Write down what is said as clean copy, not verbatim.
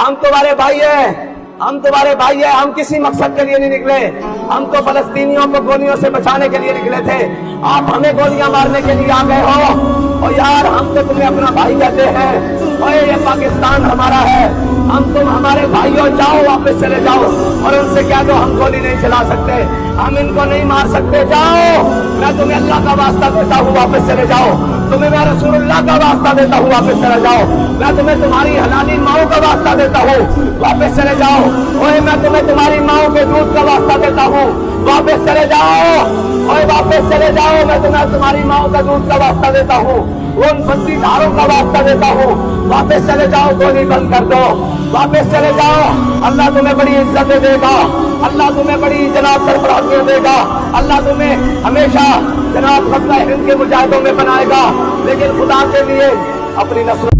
हम तुम्हारे भाई हैं, हम तुम्हारे भाई हैं, हम किसी मकसद के लिए नहीं निकले, हम तो फलस्तीनियों को गोलियों से बचाने के लिए निकले थे, आप हमें गोलियां मारने के लिए आ गए हो। और यार हम तो तुम्हें अपना भाई कहते हैं, और ये पाकिस्तान हमारा है, हम तुम हमारे भाइयों, जाओ वापस चले जाओ और उनसे कह दो हम गोली नहीं चला सकते, हम इनको नहीं मार सकते, जाओ। मैं तुम्हें अल्लाह का वास्ता देता हूँ, वापस चले जाओ। तुम्हें मैं रसूलुल्लाह का वास्ता देता हूँ, वापस चले जाओ। मैं तुम्हें तुम्हारी हलाली माओ का वास्ता देता हूँ, वापस चले जाओ। ओए मैं तुम्हें तुम्हारी माओ के दूध का वास्ता देता हूँ, वापस चले जाओ। ओए वापस चले जाओ, मैं तुम्हें तुम्हारी माओ का दूध का वास्ता देता हूँ, उन बंदीधारों का वास्ता देता हूँ, वापस चले जाओ। गोली बंद कर दो, वापस चले जाओ। अल्लाह तुम्हें बड़ी इज्जत देगा, अल्लाह तुम्हें बड़ी जनाब सरफराजियां देगा, अल्लाह तुम्हें हमेशा जनाब खतरा हिंद के मुजाहिदों में बनाएगा। लेकिन खुदा के लिए अपनी नस्ल